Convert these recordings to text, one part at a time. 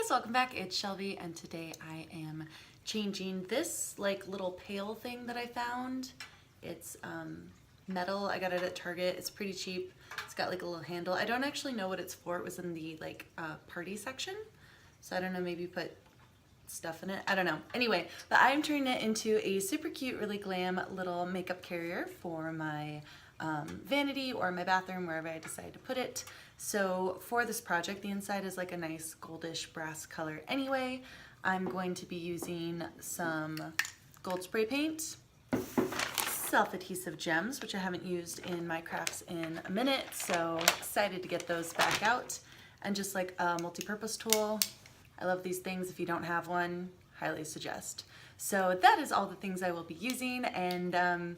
guys, welcome back. It's Shelby, and today I am changing this like little pail thing that I found. It's metal. I got it at Target. It's pretty cheap. It's got like a little handle. I don't actually know what it's for. It was in the like party section, so I don't know, maybe put stuff in it. I don't know. Anyway, but I'm turning it into a super cute, really glam little makeup carrier for my vanity or my bathroom, wherever I decide to put it. So for this project, the inside is like a nice goldish brass color anyway. I'm going to be using some gold spray paint, self-adhesive gems, which I haven't used in my crafts in a minute, so excited to get those back out, and just like a multi-purpose tool. I love these things. If you don't have one, highly suggest. So that is all the things I will be using, and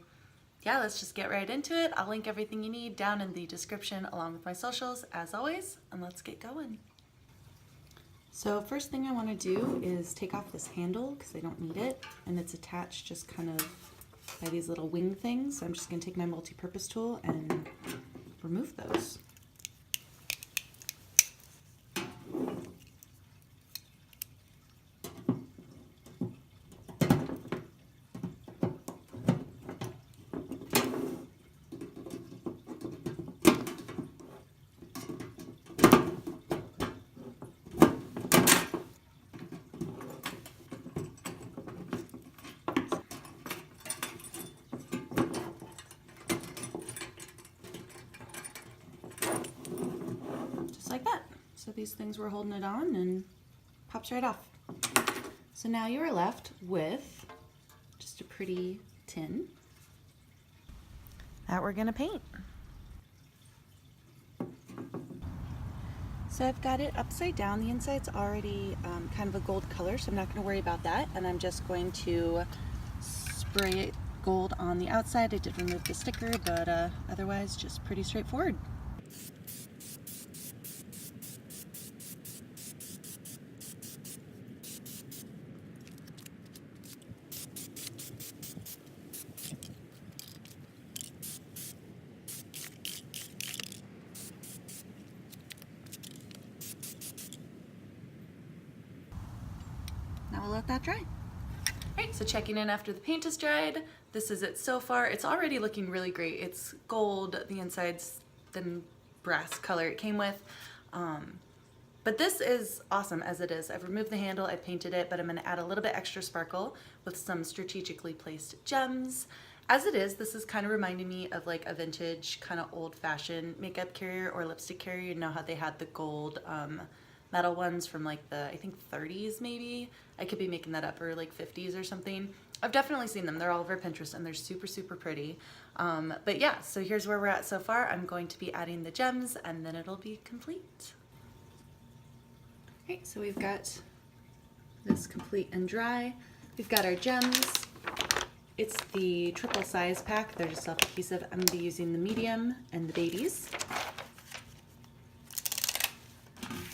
yeah, let's just get right into it. I'll link everything you need down in the description along with my socials as always, and let's get going. So first thing I want to do is take off this handle because I don't need it, and it's attached just kind of by these little wing things. So I'm just going to take my multi-purpose tool and remove those. Like that. So these things were holding it on and pops right off. So now you are left with just a pretty tin that we're gonna paint. So I've got it upside down. The inside's already kind of a gold color, so I'm not gonna worry about that. And I'm just going to spray it gold on the outside. I did remove the sticker, but otherwise just pretty straightforward. Now we'll let that dry. Alright, so checking in after the paint is dried. This is it so far. It's already looking really great. It's gold, the inside's the brass color it came with. But this is awesome as it is. I've removed the handle, I painted it, but I'm gonna add a little bit extra sparkle with some strategically placed gems. As it is, this is kind of reminding me of like a vintage, kind of old-fashioned makeup carrier or lipstick carrier. You know how they had the gold metal ones from like the, I think 30s maybe. I could be making that up, or like 50s or something. I've definitely seen them. They're all over Pinterest and they're super, super pretty. But yeah, so here's where we're at so far. I'm going to be adding the gems and then it'll be complete. Okay, so we've got this complete and dry. We've got our gems. It's the triple size pack. They're just self-adhesive. I'm gonna be using the medium and the babies.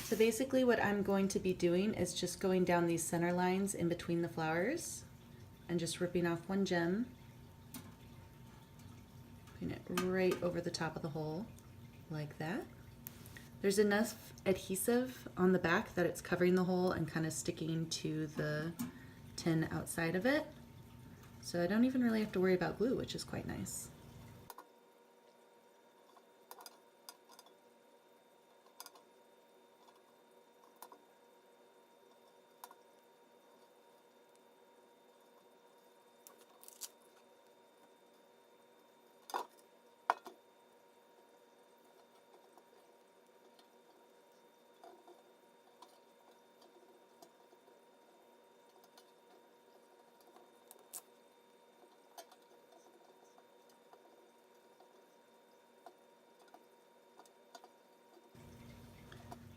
So basically what I'm going to be doing is just going down these center lines in between the flowers and just ripping off one gem, putting it right over the top of the hole like that. There's enough adhesive on the back that it's covering the hole and kind of sticking to the tin outside of it. So I don't even really have to worry about glue, which is quite nice.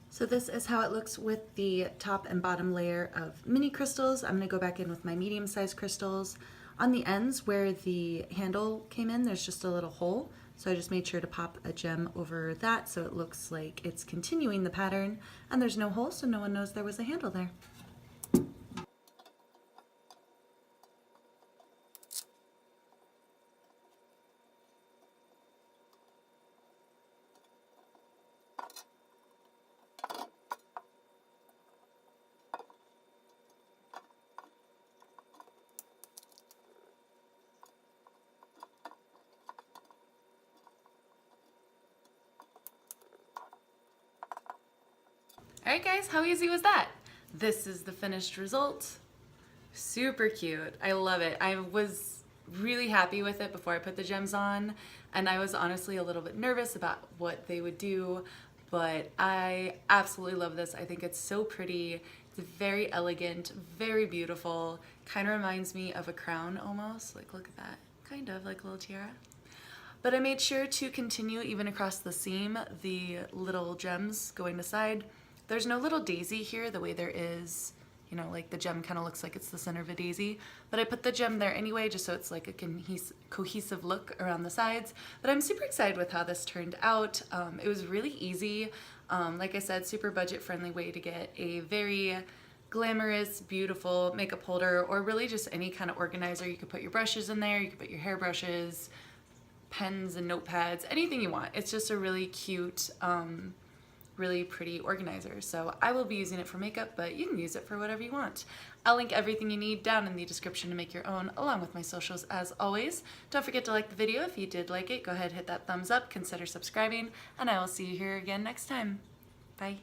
So this is how it looks with the top and bottom layer of mini crystals. I'm gonna go back in with my medium-sized crystals. On the ends where the handle came in, there's just a little hole. So I just made sure to pop a gem over that so it looks like it's continuing the pattern, and there's no hole so no one knows there was a handle there. Alright guys, how easy was that? This is the finished result. Super cute. I love it. I was really happy with it before I put the gems on, and I was honestly a little bit nervous about what they would do, but I absolutely love this. I think it's so pretty. It's very elegant, very beautiful. Kind of reminds me of a crown almost. Like, look at that. Kind of like a little tiara. But I made sure to continue even across the seam, the little gems going to side. There's no little daisy here the way there is, you know, like the gem kind of looks like it's the center of a daisy. But I put the gem there anyway, just so it's like a cohesive look around the sides. But I'm super excited with how this turned out. It was really easy. Like I said, super budget-friendly way to get a very glamorous, beautiful makeup holder, or really just any kind of organizer. You could put your brushes in there, you could put your hairbrushes, pens and notepads, anything you want. It's just a really cute, really pretty organizer. So I will be using it for makeup, but you can use it for whatever you want. I'll link everything you need down in the description to make your own, along with my socials as always. Don't forget to like the video. If you did like it, go ahead, hit that thumbs up, consider subscribing, and I will see you here again next time. Bye.